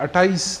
28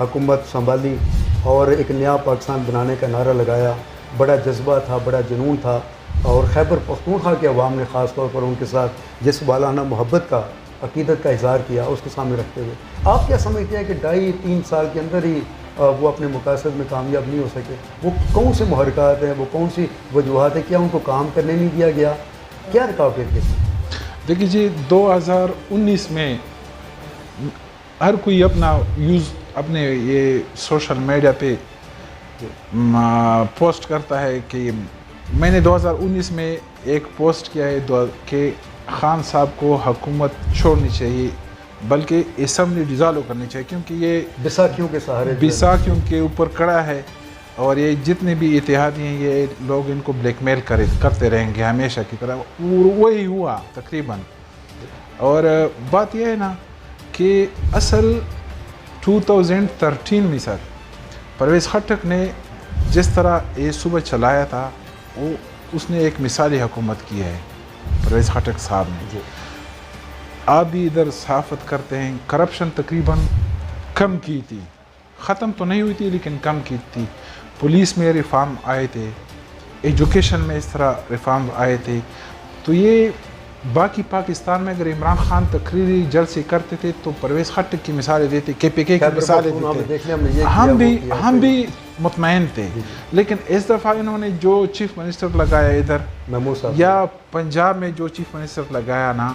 حکومت سنبھالی اور ایک نیا پاکستان بنانے کا نعرہ لگایا، بڑا جذبہ تھا، بڑا جنون تھا، اور خیبر پختونخوا کے عوام نے خاص طور پر ان کے ساتھ جس والانہ محبت کا، عقیدت کا اظہار کیا، اس کو سامنے رکھتے ہوئے آپ کیا سمجھتے ہیں کہ 2.5-3 سال کے اندر ہی وہ اپنے مقاصد میں کامیاب نہیں ہو سکے؟ وہ کون سے محرکات ہیں، وہ کون سی وجوہات ہیں؟ کیا ان کو کام کرنے نہیں دیا گیا؟ کیا رکاوٹیں تھیں؟ دیکھیے جی 2019 میں ہر کوئی اپنے یہ سوشل میڈیا پہ پوسٹ کرتا ہے کہ میں نے 2019 میں ایک پوسٹ کیا ہے کہ خان صاحب کو حکومت چھوڑنی چاہیے، بلکہ اسمبلی ڈیزالو کرنی چاہیے، کیونکہ یہ بیساکھیوں کے سہارے بیساکھیوں کے اوپر کڑا ہے، اور یہ جتنے بھی اتحادی ہیں یہ لوگ ان کو بلیک میل کرتے رہیں گے ہمیشہ کی طرح، وہی ہوا تقریباً۔ اور بات یہ ہے نا کہ اصل 2013 میں سر پرویز خٹک نے جس طرح یہ صوبہ چلایا تھا، اس نے ایک مثالی حکومت کی ہے پرویز خٹک صاحب نے۔ آپ بھی ادھر صحافت کرتے ہیں، کرپشن تقریباً کم کی تھی، ختم تو نہیں ہوئی تھی لیکن کم کی تھی۔ پولیس میں ریفارم آئے تھے، ایجوکیشن میں اس طرح ریفارم آئے تھے۔ تو یہ باقی پاکستان میں اگر عمران خان تقریری جلسے کرتے تھے تو پرویز خٹک کی مثالیں دیتے، KPK کی مثالیں دیتے، ہم بھی مطمئن تھے۔ لیکن اس دفعہ انہوں نے جو چیف منسٹر لگایا ادھر یا پنجاب میں جو چیف منسٹر لگایا نا،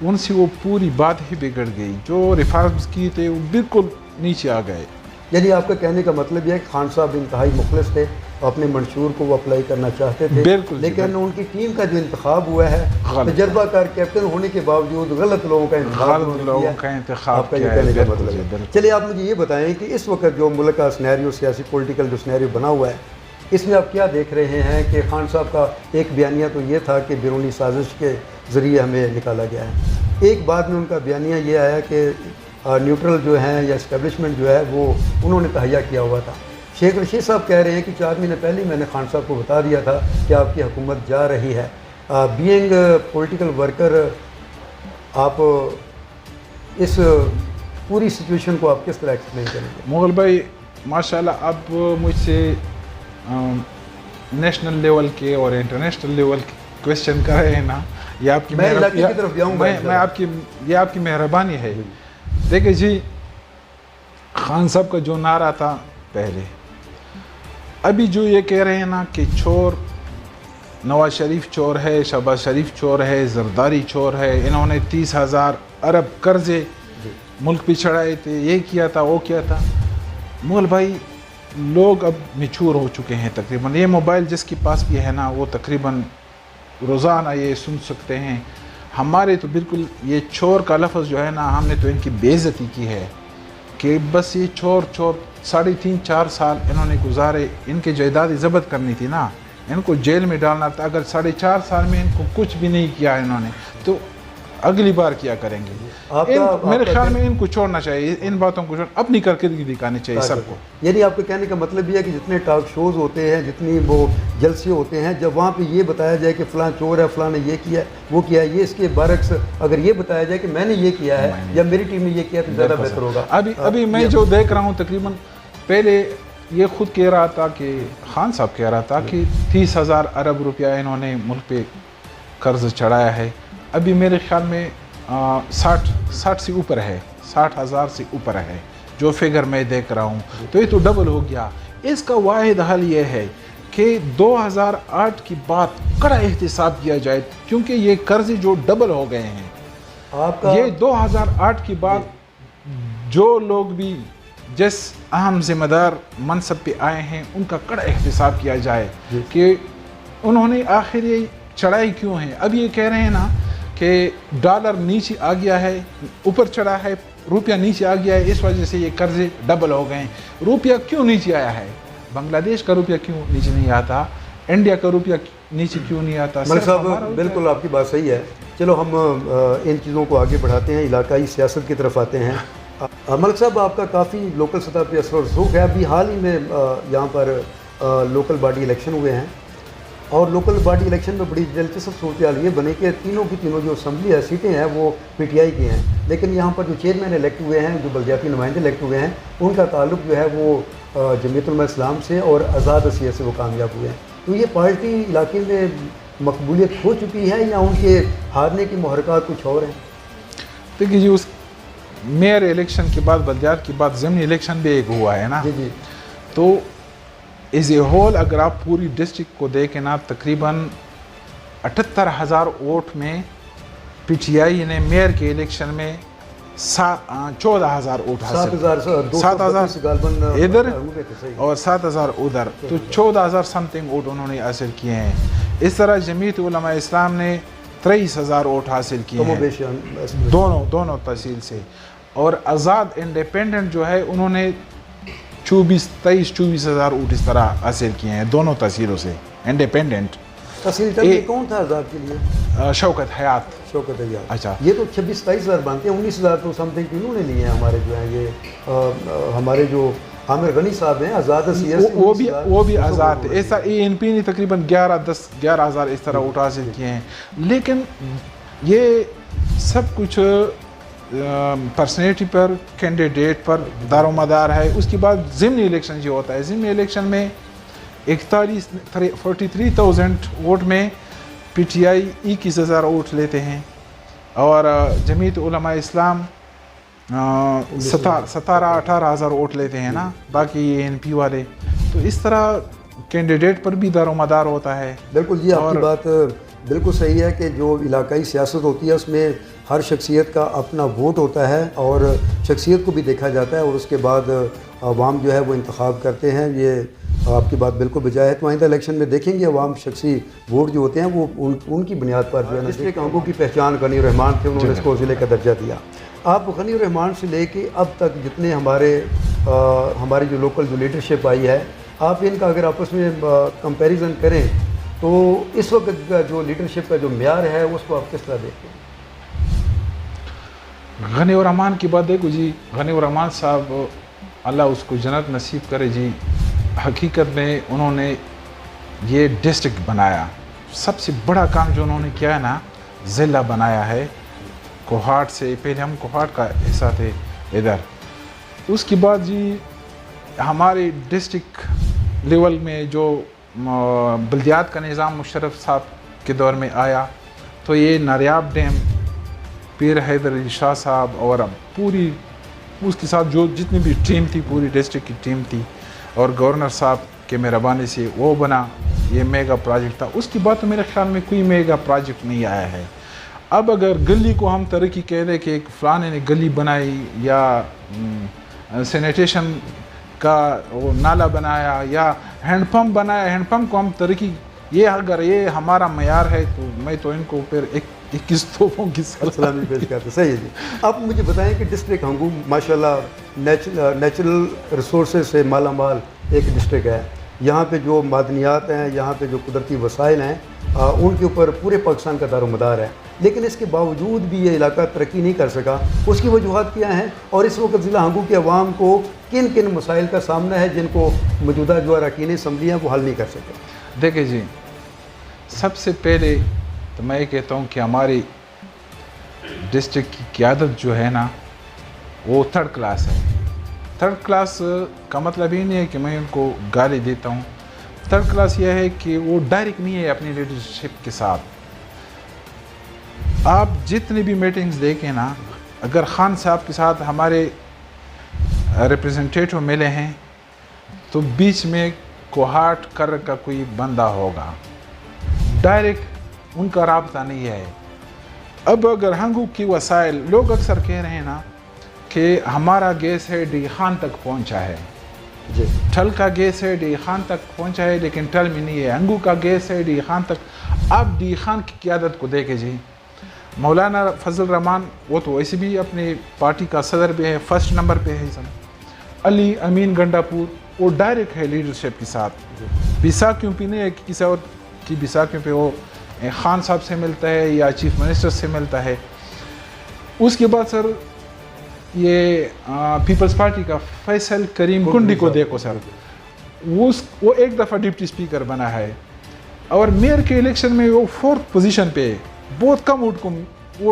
ان سے وہ پوری بات ہی بگڑ گئی، جو ریفارمز کی تھے وہ بالکل نیچے آ گئے۔ یعنی آپ کا کہنے کا مطلب یہ ہے کہ خان صاحب انتہائی مخلص تھے، اپنے منشور کو وہ اپلائی کرنا چاہتے تھے، بالکل، لیکن ان کی ٹیم کا جو انتخاب ہوا ہے تجربہ کار کیپٹن ہونے کے باوجود غلط لوگوں کا انتخاب کیا ہے۔ چلیے آپ مجھے یہ بتائیں کہ اس وقت جو ملک کا سینیریو، سیاسی پولیٹیکل جو سینیریو بنا ہوا ہے، اس میں آپ کیا دیکھ رہے ہیں کہ خان صاحب کا ایک بیانیہ تو یہ تھا کہ بیرونی سازش کے ذریعے ہمیں نکالا گیا ہے، ایک بعد میں ان کا بیانیہ یہ آیا کہ نیوٹرل جو ہیں یا اسٹیبلشمنٹ جو ہے وہ انہوں نے تہیہ کیا ہوا تھا۔ شیخ رشید صاحب کہہ رہے ہیں کہ 4 مہینے پہلے میں نے خان صاحب کو بتا دیا تھا کہ آپ کی حکومت جا رہی ہے۔ بینگ پولیٹیکل ورکر، آپ اس پوری سچویشن کو آپ کس طرح ایکسپلین کریں گے؟ مغل بھائی ماشاءاللہ آپ مجھ سے نیشنل لیول کے اور انٹرنیشنل لیول کے کویسچن کر رہے ہیں نا، یہ آپ کی یہ آپ کی مہربانی ہے۔ دیکھیں جی خان صاحب کا جو نعرہ تھا پہلے، ابھی جو یہ کہہ رہے ہیں نا کہ چور، نواز شریف چور ہے، شہباز شریف چور ہے، زرداری چور ہے، انہوں نے 30,000 ارب قرضے ملک پہ چڑھائے تھے، یہ کیا تھا، وہ کیا تھا۔ مغل بھائی لوگ اب میچور ہو چکے ہیں تقریباً، یہ موبائل جس کے پاس بھی ہے نا وہ تقریباً روزانہ یہ سن سکتے ہیں۔ ہمارے تو بالکل یہ چور کا لفظ جو ہے نا، ہم نے تو ان کی بے عزتی کی ہے کہ بس یہ چور 3.5-4 سال انہوں نے گزارے، ان کے جائیداد ضبط کرنی تھی نا، ان کو جیل میں ڈالنا تھا۔ اگر 4.5 سال میں ان کو کچھ بھی نہیں کیا انہوں نے تو اگلی بار کیا کریں گے؟ میرے خیال میں ان کو چھوڑنا چاہیے، ان باتوں کو اپنی کارکردگی دکھانی چاہیے سب کو۔ یعنی آپ کے کہنے کا مطلب یہ ہے کہ جتنے ٹاک شوز ہوتے ہیں، جتنی وہ جلسے ہوتے ہیں، جب وہاں پہ یہ بتایا جائے کہ فلاں چور ہے، فلاں نے یہ کیا ہے، وہ کیا ہے، یہ اس کے برعکس اگر یہ بتایا جائے کہ میں نے یہ کیا ہے یا میری ٹیم نے یہ کیا تو زیادہ بہتر ہوگا۔ ابھی میں جو دیکھ رہا ہوں تقریباً، پہلے یہ خود کہہ رہا تھا کہ خان صاحب کہہ رہا تھا کہ 30,000 ارب روپیہ انہوں نے ملک پہ قرض چڑھایا ہے، ابھی میرے خیال میں 60 سے اوپر ہے، 60,000 سے اوپر ہے جو فگر میں دیکھ رہا ہوں، تو یہ تو ڈبل ہو گیا۔ اس کا واحد حل یہ ہے کہ 2008 کی بات کڑا احتساب کیا جائے، کیونکہ یہ قرض جو ڈبل ہو گئے ہیں۔ یہ 2008 کی بات جو لوگ بھی جس اہم ذمہ دار منصب پہ آئے ہیں ان کا کڑا احتساب کیا جائے کہ انہوں نے آخر یہ چڑھائی کیوں ہے۔ اب یہ کہہ رہے ہیں نا کہ ڈالر نیچے آ گیا ہے، اوپر چڑھا ہے، روپیہ نیچے آ گیا ہے، اس وجہ سے یہ قرضے ڈبل ہو گئے ہیں۔ روپیہ کیوں نیچے آیا ہے؟ بنگلہ دیش کا روپیہ کیوں نیچے نہیں آتا؟ انڈیا کا روپیہ نیچے کیوں نہیں آتا؟ ملک صاحب بالکل آپ کی بات صحیح ہے۔ چلو ہم ان چیزوں کو آگے بڑھاتے ہیں، علاقائی سیاست کی طرف آتے ہیں۔ ملک صاحب آپ کا کافی لوکل سطح پہ اثر و رسوخ ہے، ابھی حال ہی میں یہاں پر لوکل باڈی الیکشن ہوئے ہیں، اور لوکل باڈی الیکشن میں بڑی دلچسپ صورتحال یہ بنے کہ تینوں کی تینوں جو اسمبلی ہے سیٹیں ہیں وہ پی ٹی آئی کی ہیں، لیکن یہاں پر جو چیئرمین الیکٹ ہوئے ہیں، جو بلدیاتی نمائندے الیکٹ ہوئے ہیں، ان کا تعلق جو ہے وہ جمعیت علماء اسلام سے اور آزاد عصیت سے وہ کامیاب ہوئے ہیں۔ تو یہ پارٹی علاقے میں مقبولیت ہو چکی ہے یا ان کے ہارنے کی محرکات کچھ اور ہیں؟ دیکھیے جی، اس میئر الیکشن کے بعد بلدیات کے بعد ضمنی الیکشن بھی ایک ہوا ہے نا، جی تو ایز اے ہول اگر آپ پوری ڈسٹرکٹ کو دیکھیں نا، تقریباً 78,000 ووٹ میں پی ٹی آئی نے میئر کے الیکشن میں 14,000 ووٹ حاصل، 7,000 ادھر اور 7,000 ادھر، تو 14,000 سم تھنگ ووٹ انہوں نے حاصل کیے ہیں۔ اس طرح جمعیت علماء اسلام نے 23,000 ووٹ حاصل کیے ہیں دونوں تحصیل سے، اور آزاد انڈیپینڈنٹ جو ہے انہوں نے 24,000 ووٹ اس طرح حاصل کیے ہیں دونوں تحصیلوں سے انڈیپینڈنٹ۔ تحصیل کون تھا آزاد کے لیے؟ شوکت حیات۔ اچھا، یہ تو 26-27,000 بنتے ہیں، 19,000 تو سم تھنگ انہوں نے لیے ہیں ہمارے جو ہیں یہ ہمارے جو عامر غنی صاحب ہیں آزاد وہ بھی آزاد ہے۔ ایسا اے این پی نے تقریباً 11,000 اس طرح ووٹ حاصل کیے ہیں، لیکن یہ سب کچھ پرسنالٹی پر، کینڈیڈیٹ پر دار و مدار ہے۔ اس کے بعد ضمنی الیکشن جو ہوتا ہے، ضمنی الیکشن میں 43,000 ووٹ میں پی ٹی آئی 21,000 ووٹ لیتے ہیں، اور جمعیت علماء اسلام 17,000-18,000 ووٹ لیتے ہیں نا، باقی اے این پی والے۔ تو اس طرح کینڈیڈیٹ پر بھی دار و مدار ہوتا ہے۔ بالکل، یہ آپ کی بات بالکل صحیح ہے کہ جو علاقائی سیاست ہوتی ہے اس میں ہر شخصیت کا اپنا ووٹ ہوتا ہے، اور شخصیت کو بھی دیکھا جاتا ہے، اور اس کے بعد عوام جو ہے وہ انتخاب کرتے ہیں۔ یہ آپ کی بات بالکل بجائے ہے۔ تو آئندہ الیکشن میں دیکھیں گے عوام شخصی ووٹ جو ہوتے ہیں وہ ان کی بنیاد پر جو ہے ڈسٹرکٹ ہنگو کی پہچان غنی الرحمان تھے، انہوں نے اس کو ضلع کا درجہ دیا۔ آپ غنی الرحمان سے لے کے اب تک جتنے ہماری جو لوکل جو لیڈرشپ آئی ہے، آپ ان کا اگر آپس میں کمپیریزن کریں تو اس وقت کا جو لیڈرشپ کا جو معیار ہے اس کو آپ کس طرح دیکھتے ہیں؟ غنی الرحمان کی بات دیکھو جی، غنی الرحمان صاحب اللہ اس کو جنت نصیب کرے جی، حقیقت میں انہوں نے یہ ڈسٹرکٹ بنایا، سب سے بڑا کام جو انہوں نے کیا ہے نا، ضلع بنایا ہے کوہاٹ سے۔ پہلے ہم کوہاٹ کا حصہ تھے ادھر، اس کے بعد جی ہمارے ڈسٹرکٹ لیول میں جو بلدیات کا نظام مشرف صاحب کے دور میں آیا، تو یہ ناریاب ڈیم، پیر حیدر علی شاہ صاحب اور پوری اس کے ساتھ جو جتنی بھی ٹیم تھی، پوری ڈسٹرکٹ کی ٹیم تھی، اور گورنر صاحب کے مہربانی سے وہ بنا، یہ میگا پروجیکٹ تھا۔ اس کے بعد تو میرے خیال میں کوئی میگا پروجیکٹ نہیں آیا ہے۔ اب اگر گلی کو ہم ترقی کہہ دیں کہ ایک فلانے نے گلی بنائی، یا سینیٹیشن کا وہ نالا بنایا، یا ہینڈ پمپ بنایا، ہینڈ پمپ کو ہم ترقی، یہ اگر یہ ہمارا معیار ہے تو میں تو ان کو پھر 21 توپوں کی سلامی پیش کرتے۔ صحیح ہے جی، آپ مجھے بتائیں کہ ڈسٹرکٹ ہنگو ماشاءاللہ نیچرل ریسورسز سے مالا مال ایک ڈسٹرکٹ ہے، یہاں پہ جو معدنیات ہیں، یہاں پہ جو قدرتی وسائل ہیں، ان کے اوپر پورے پاکستان کا دار و مدار ہے، لیکن اس کے باوجود بھی یہ علاقہ ترقی نہیں کر سکا۔ اس کی وجوہات کیا ہیں، اور اس وقت ضلع ہنگو کے عوام کو کن کن مسائل کا سامنا ہے جن کو موجودہ جو اراکین اسمبلی ہیں وہ حل نہیں کر سکے؟ دیکھیں جی، سب سے پہلے تو میں یہ کہتا ہوں کہ ہماری ڈسٹرکٹ کی قیادت جو ہے نا، وہ تھرڈ کلاس ہے۔ تھرڈ کلاس کا مطلب یہ نہیں ہے کہ میں ان کو گالی دیتا ہوں، تھرڈ کلاس یہ ہے کہ وہ ڈائریکٹ نہیں ہے اپنی لیڈرشپ کے ساتھ۔ آپ جتنی بھی میٹنگز دیکھیں نا، اگر خان صاحب کے ساتھ ہمارے ریپریزنٹیٹو ملے ہیں تو بیچ میں کوہاٹ کر کا کوئی بندہ ہوگا، ڈائریکٹ ان کا رابطہ نہیں ہے۔ اب اگر ہنگو کی وسائل، لوگ اکثر کہہ رہے ہیں نا کہ ہمارا گیس ہے ڈی خان تک پہنچا ہے، جی ٹھل کا گیس ہے ڈی خان تک پہنچا ہے، لیکن ٹھل میں نہیں ہے۔ ہنگو کا گیس ہے ڈی خان تک۔ آپ ڈی خان کی قیادت کو دیکھیں جی، مولانا فضل الرحمان وہ تو ویسے بھی اپنی پارٹی کا صدر بھی ہے، فرسٹ نمبر پہ ہے سب۔ علی امین گنڈا پور وہ ڈائریکٹ ہے لیڈرشپ کے ساتھ، بیسا کیوں پہ نہیں ہے کہ کسی اور کی بیسا کیوں پہ وہ خان صاحب سے ملتا ہے یا چیف منسٹر سے ملتا ہے۔ اس کے بعد سر یہ پیپلز پارٹی کا فیصل کریم کنڈی کو دیکھو سر، وہ ایک دفعہ ڈپٹی اسپیکر بنا ہے، اور میئر کے الیکشن میں وہ 4th پوزیشن پہ ہے, بہت کم ووٹ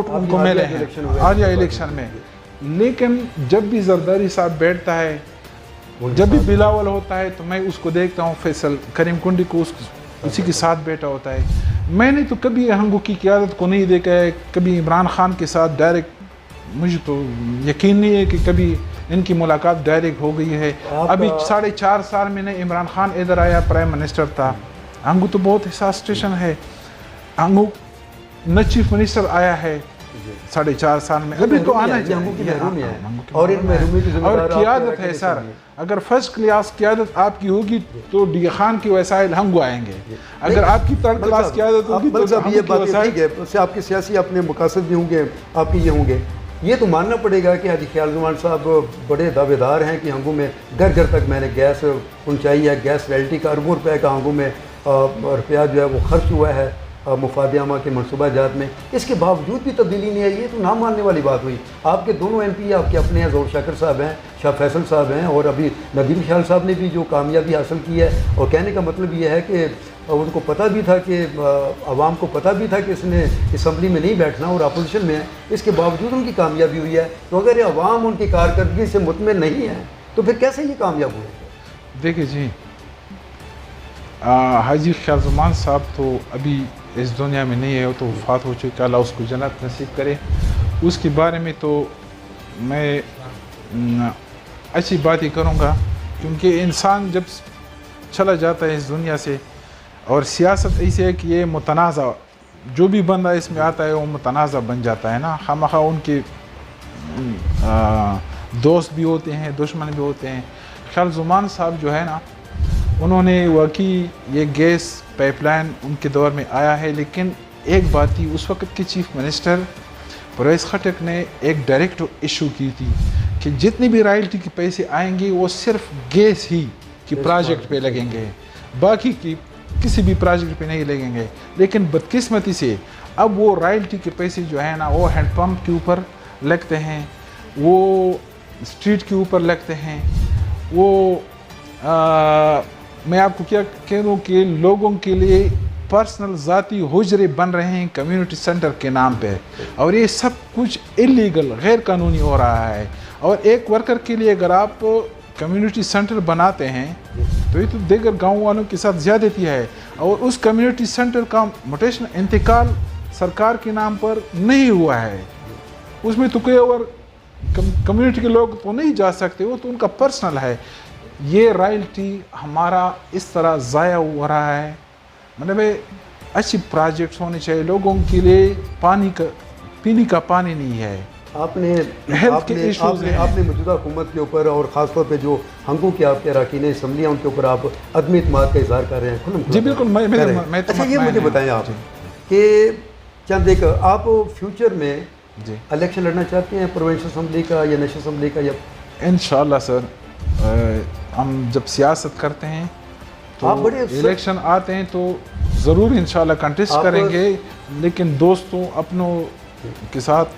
ان کو ملے ہیں آریہ الیکشن میں. لیکن جب بھی زرداری صاحب بیٹھتا ہے, جب بھی بلاول ہوتا ہے, تو میں اس کو دیکھتا ہوں فیصل کریم کنڈی کو اسی کے ساتھ بیٹھا ہوتا ہے. میں نے تو کبھی ہنگو کی قیادت کو نہیں دیکھا ہے, کبھی عمران خان کے ساتھ ڈائریکٹ, مجھے تو یقین نہیں ہے کہ کبھی ان کی ملاقات ڈائریکٹ ہو گئی ہے. ابھی 4.5 سال میں نے عمران خان ادھر آیا, پرائم منسٹر تھا. ہنگو تو بہت حساس اسٹیشن ہے. ہنگو نہ چیف منسٹر آیا ہے 4.5 سال میں, ابھی تو آنا چاہیے. اور قیادت ہے سر, اگر فرسٹ کلاس قیادت آپ کی ہوگی تو ڈی خان کی وسائل ہنگو آئیں گے. اگر آپ کی 3rd کلاس قیادت ہوگی تو یہ بات ٹھیک ہے, اس سے آپ کے سیاسی اپنے مقاصد بھی ہوں گے, آپ کے یہ ہوں گے. یہ تو ماننا پڑے گا کہ حاجی خیال زمان صاحب بڑے دعوے دار ہیں کہ ہنگو میں گھر گھر تک میں نے گیس پہنچائی ہے. گیس ریلٹی کا اربوں روپے کا ہنگو میں روپیہ جو ہے وہ خرچ ہوا ہے مفاد عامہ کے منصوبہ جات میں. اس کے باوجود بھی تبدیلی نہیں آئی, یہ تو نہ ماننے والی بات ہوئی. آپ کے دونوں ایم پی آپ کے اپنے ہیں, ظہور شاکر صاحب ہیں, شاہ فیصل صاحب ہیں, اور ابھی ندیم شال صاحب نے بھی جو کامیابی حاصل کی ہے. اور کہنے کا مطلب یہ ہے کہ ان کو پتہ بھی تھا کہ عوام کو پتہ بھی تھا کہ اس نے اسمبلی میں نہیں بیٹھنا اور اپوزیشن میں ہے, اس کے باوجود ان کی کامیابی ہوئی ہے. تو اگر عوام ان کی کارکردگی سے مطمئن نہیں ہے تو پھر کیسے یہ کامیاب ہوئے؟ دیکھیں جی, حاجی خیال زمان صاحب تو ابھی اس دنیا میں نہیں ہے, وہ تو وفات ہو چکا, اللہ اس کو جنت نصیب کرے. اس کے بارے میں تو میں اچھی بات ہی کروں گا, کیونکہ انسان جب چلا جاتا ہے اس دنیا سے, اور سیاست ایسے ہے کہ یہ متنازع, جو بھی بندہ اس میں آتا ہے وہ متنازع بن جاتا ہے نا. خواہ ان کے دوست بھی ہوتے ہیں, دشمن بھی ہوتے ہیں. خیال زمان صاحب جو ہے نا, انہوں نے واقعی یہ گیس پائپ لائن ان کے دور میں آیا ہے, لیکن ایک بات تھی, اس وقت کے چیف منسٹر پرویز خٹک نے ایک ڈائریکٹ ایشو کی تھی کہ جتنے بھی رائلٹی کے پیسے آئیں گے وہ صرف گیس ہی کی پروجیکٹ پہ لگیں گے, باقی کی کسی بھی پروجیکٹ پہ نہیں لگیں گے. لیکن بدقسمتی سے اب وہ رائلٹی کے پیسے جو ہیں نا, وہ ہینڈ پمپ کے اوپر لگتے ہیں, وہ اسٹریٹ کے اوپر لگتے ہیں, وہ میں آپ کو کیا کہہ دوں کہ لوگوں کے لیے پرسنل ذاتی حجرے بن رہے ہیں کمیونٹی سینٹر کے نام پہ, اور یہ سب کچھ انلیگل, غیر قانونی ہو رہا ہے. اور ایک ورکر کے لیے اگر آپ کمیونٹی سینٹر بناتے ہیں تو یہ تو دیگر گاؤں والوں کے ساتھ زیادتی ہے. اور اس کمیونٹی سینٹر کا موٹیشن انتقال سرکار کے نام پر نہیں ہوا ہے, اس میں تو کوئی اور کمیونٹی کے لوگ تو نہیں جا سکتے, وہ تو ان کا پرسنل ہے. یہ رائلٹی ہمارا اس طرح ضائع ہو رہا ہے. مطلب اچھی پروجیکٹس ہونے چاہیے, لوگوں کے لیے پانی کا, پینے کا پانی نہیں ہے. آپ نے موجودہ حکومت کے اوپر اور خاص طور پہ جو ہنگو کے آپ کے اراکین اسمبلی ہیں ان کے اوپر آپ عدم اعتماد کا اظہار کر رہے ہیں. جی بالکل. اچھا یہ مجھے بتائیں آپ کہ چند ایک آپ فیوچر میں الیکشن لڑنا چاہتے ہیں پروونشل اسمبلی کا یا نیشنل اسمبلی کا؟ یا انشاءاللہ سر, ہم جب سیاست کرتے ہیں تو الیکشن آتے ہیں تو ضرور انشاءاللہ کنٹیسٹ کریں گے, لیکن دوستوں اپنوں کے ساتھ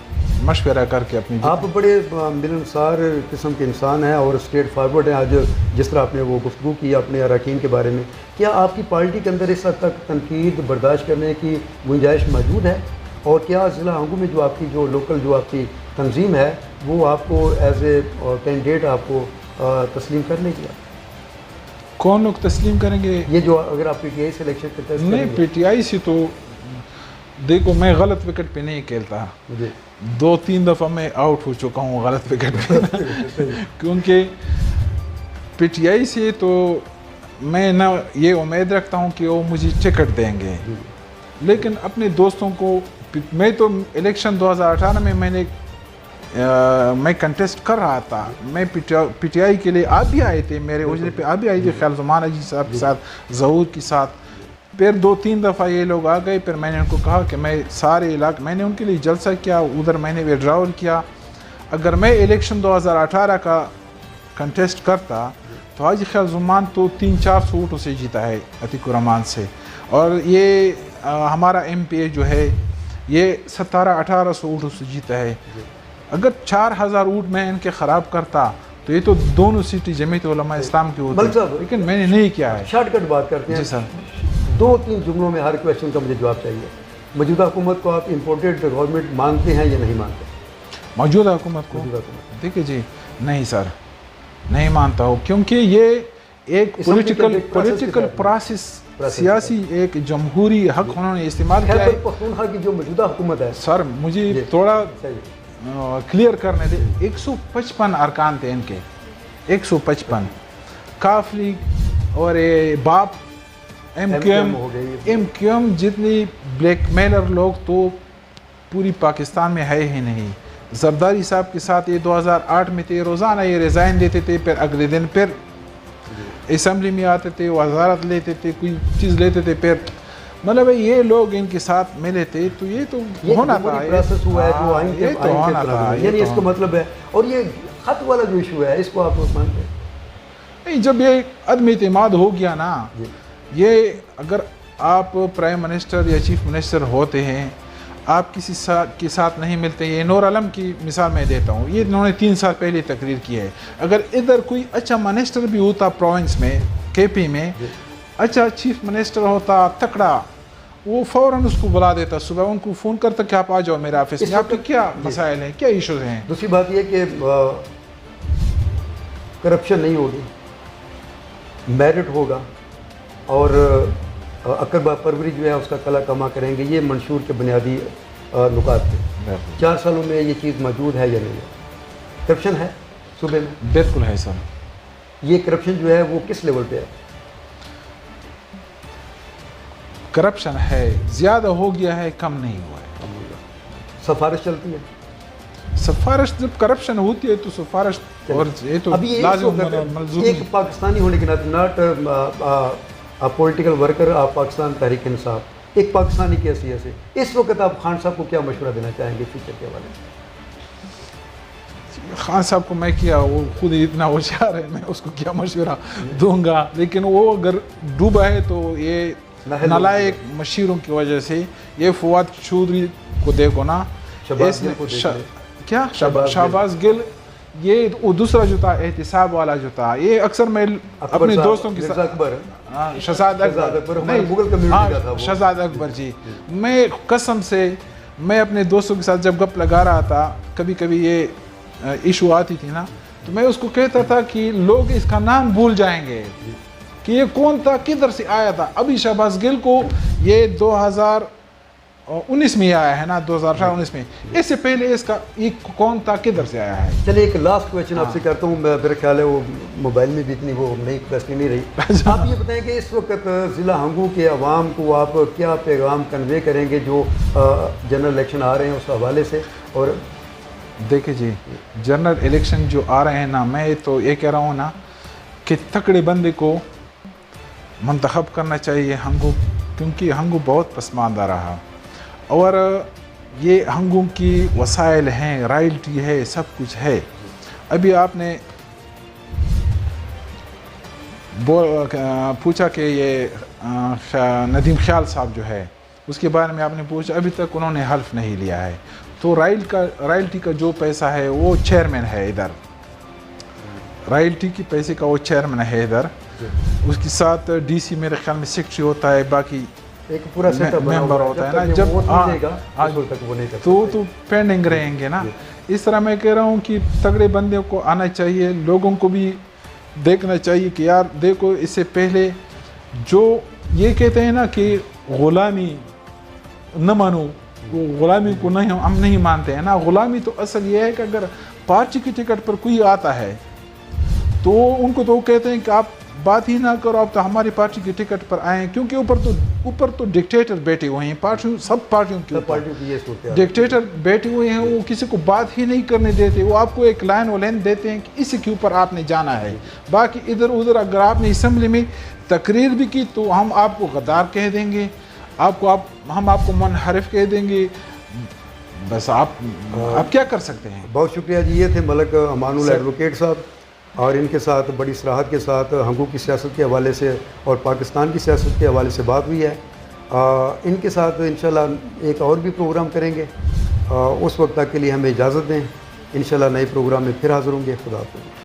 مشورہ کر کے اپنی. آپ بڑے ملنسار قسم کے انسان ہیں اور اسٹریٹ فارورڈ ہیں. آج جس طرح آپ نے وہ گفتگو کی اپنے اراکین کے بارے میں, کیا آپ کی پارٹی کے اندر اس حد تک تنقید برداشت کرنے کی گنجائش موجود ہے؟ اور کیا ضلع ہنگو میں جو آپ کی جو لوکل جو آپ کی تنظیم ہے وہ آپ کو ایز اے کینڈیڈیٹ آپ کو تسلیم کر لے گیا؟ کون لوگ تسلیم کریں گے؟ یہ جو اگر آپ پی ٹی آئی سے الیکشن کرتے ہیں. نہیں, پی ٹی آئی سے تو دیکھو میں غلط وکٹ پہ نہیں کھیلتا, 2-3 دفعہ میں آؤٹ ہو چکا ہوں غلط وکٹ پہ کیونکہ پی ٹی آئی سے تو میں نہ یہ امید رکھتا ہوں کہ وہ مجھے ٹکٹ دیں گے, لیکن اپنے دوستوں کو میں تو الیکشن 2018 میں میں کنٹیسٹ کر رہا تھا. میں پی ٹی آئی کے لیے آپ بھی آئے تھے, میرے اجرے پہ آپ بھی آئے تھے خیال زمان حاجی صاحب کے ساتھ, ظہور کے ساتھ. پھر 2-3 دفعہ یہ لوگ آ گئے, پھر میں نے ان کو کہا کہ میں سارے علاقے میں نے ان کے لیے جلسہ کیا, ادھر میں نے وڈراول کیا. اگر میں الیکشن 2018 کا کنٹیسٹ کرتا تو حاجی خیال زمان تو 300-400 ووٹوں سے جیتا ہے عتیق الرحمان سے, اور یہ ہمارا ایم پی اے جو ہے یہ 1700-1800 ووٹوں سے جیتا ہے. اگر 4000 ووٹ میں ان کے خراب کرتا تو یہ تو دونوں سیٹیں جمعیت علماء اسلام کی ہوتی, لیکن میں نے نہیں کیا ہے. شارٹ کٹ بات کرتے ہیں. جی سر. 2-3 جملوں میں ہر کویشچن کا مجھے جواب چاہیے. موجودہ حکومت کو آپ امپورٹڈ گورنمنٹ مانتے ہیں یا نہیں مانتے؟ موجودہ حکومت کو دیکھیے جی نہیں سر نہیں مانتا ہوں, کیونکہ یہ ایک پولیٹیکل پروسیس سیاسی ایک جمہوری حق انہوں نے استعمال کیا ہے. پختونخوا کی جو موجودہ حکومت ہے سر مجھے تھوڑا کلیئر کرنے دے. 155 ارکان تھے ان کے, 155 کاف لیگ اور باپ ایم کیو ایم جتنی بلیک میلر لوگ تو پوری پاکستان میں ہے ہی نہیں. زرداری صاحب کے ساتھ یہ 2008 میں تھے, روزانہ یہ ریزائن دیتے تھے, پھر اگلے دن پھر اسمبلی میں آتے تھے, وزارت لیتے تھے, کوئی چیز لیتے تھے, پھر مطلب یہ لوگ ان کے ساتھ ملے تھے. تو یہ تو ہونا تھا, پروسیس ہوا ہے جو آئین کے ہونا تھا, یعنی اس کا مطلب ہے. اور یہ خط والا جو ایشو ہے اس کو آپ مانتے ہیں؟ نہیں, جب یہ عدم اعتماد ہو گیا نا, یہ اگر آپ پرائم منسٹر یا چیف منسٹر ہوتے ہیں, آپ کسی کے ساتھ نہیں ملتے. یہ نور عالم کی مثال میں دیتا ہوں, یہ انہوں نے 3 سال پہلے تقریر کی ہے. اگر ادھر کوئی اچھا منسٹر بھی ہوتا پروونس میں, کے پی میں اچھا چیف منسٹر ہوتا تکڑا, وہ فوراً اس کو بلا دیتا, صبح ان کو فون کرتا کہ آپ آ جاؤ میرے آفس میں, آپ کے کیا مسائل ہیں, کیا ایشوز ہیں. دوسری بات یہ کہ کرپشن نہیں ہوگی, میرٹ ہوگا, اور اکبر پروری جو ہے اس کا کلا کما کریں گے. یہ منشور کے بنیادی نکات تھے. 4 سالوں میں یہ چیز موجود ہے یا نہیں ہے؟ کرپشن ہے صوبے میں؟ بالکل ہے سر. یہ کرپشن جو ہے وہ کس لیول پہ ہے؟ کرپشن ہے, زیادہ ہو گیا ہے, کم نہیں ہوا ہے. سفارش چلتی ہے. سفارش جب کرپشن ہوتی ہے تو سفارش, اور یہ تو لازم ایک پاکستانی ہونے کے ناطے, not political worker of Pakistan Tehreek Insaf, ایک پاکستانی کی حیثیت سے اس وقت آپ خان صاحب کو کیا مشورہ دینا چاہیں گے فیوچر کے حوالے سے؟ خان صاحب کو میں کیا, وہ خود اتنا ہوشیار ہے, میں اس کو کیا مشورہ دوں گا. لیکن وہ اگر ڈوبا ہے تو یہ نالائق مشیروں کی وجہ سے. یہ فواد چودھری کو دیکھو نا, کیا شہباز گل, یہ وہ دوسرا جو تھا احتساب والا جو تھا, یہ اکثر میں اپنے دوستوں کے ساتھ, شہزاد اکبر جی, میں قسم سے میں اپنے دوستوں کے ساتھ جب گپ لگا رہا تھا, کبھی کبھی یہ ایشو آتی تھی نا, تو میں اس کو کہتا تھا کہ لوگ اس کا نام بھول جائیں گے کہ یہ کون تھا, کدھر سے آیا تھا. ابھی شہباز گل کو یہ 2019 میں آیا ہے نا, 2019 میں, اس سے پہلے اس کا یہ کون تھا, کدھر سے آیا ہے. چلیے ایک لاسٹ کویشچن آپ سے کرتا ہوں, میرا خیال ہے وہ موبائل میں بھی اتنی وہ نئی کویسچن نہیں رہی. آپ یہ بتائیں کہ اس وقت ضلع ہنگو کے عوام کو آپ کیا پیغام کنوے کریں گے جو جنرل الیکشن آ رہے ہیں اس حوالے سے؟ اور دیکھیں جی, جنرل الیکشن جو آ رہے ہیں نا, میں تو یہ کہہ رہا ہوں نا کہ تکڑے بندے کو منتخب کرنا چاہیے ہنگو, کیونکہ ہنگو بہت پسماندہ رہا, اور یہ ہنگو کی وسائل ہیں, رائلٹی ہے, سب کچھ ہے. ابھی آپ نے پوچھا کہ یہ ندیم خیال صاحب جو ہے اس کے بارے میں آپ نے پوچھا, ابھی تک انہوں نے حلف نہیں لیا ہے. تو رائلٹی کا جو پیسہ ہے وہ چیئرمین ہے ادھر, رائلٹی کی پیسے کا وہ چیئرمین ہے ادھر. اس کے ساتھ ڈی سی میرے خیال میں سیکٹری ہوتا ہے, باقی ایک پورا سیٹ اپ ممبر ہوتا ہے نا. جب تو پینڈنگ رہیں گے نا. اس طرح میں کہہ رہا ہوں کہ تگڑے بندے کو آنا چاہیے, لوگوں کو بھی دیکھنا چاہیے کہ یار دیکھو, اس سے پہلے جو یہ کہتے ہیں نا کہ غلامی نہ مانو, وہ غلامی کو نہیں, ہم نہیں مانتے ہیں نا. غلامی تو اصل یہ ہے کہ اگر پارٹی کی ٹکٹ پر کوئی آتا ہے تو ان کو تو کہتے ہیں کہ آپ بات ہی نہ کرو, آپ تو ہماری پارٹی کی ٹکٹ پر آئیں, کیونکہ اوپر تو ڈکٹیٹر بیٹھے ہوئے ہیں, سب پارٹیوں کے ڈکٹیٹر بیٹھے ہوئے ہیں. وہ کسی کو بات ہی نہیں کرنے دیتے, وہ آپ کو ایک لائن و لین دیتے ہیں کہ اسی کے اوپر آپ نے جانا ہے. باقی ادھر ادھر اگر آپ نے اسمبلی میں تقریر بھی کی تو ہم آپ کو غدار کہہ دیں گے, ہم آپ کو منحرف کہہ دیں گے. بس آپ کیا کر سکتے ہیں. بہت شکریہ جی. یہ تھے ملک امان اللہ ایڈوکیٹ صاحب, اور ان کے ساتھ بڑی صراحت کے ساتھ ہنگو کی سیاست کے حوالے سے اور پاکستان کی سیاست کے حوالے سے بات ہوئی ہے. ان کے ساتھ انشاءاللہ ایک اور بھی پروگرام کریں گے. اس وقت تک کے لیے ہمیں اجازت دیں, انشاءاللہ نئے پروگرام میں پھر حاضر ہوں گے. خدا حافظ.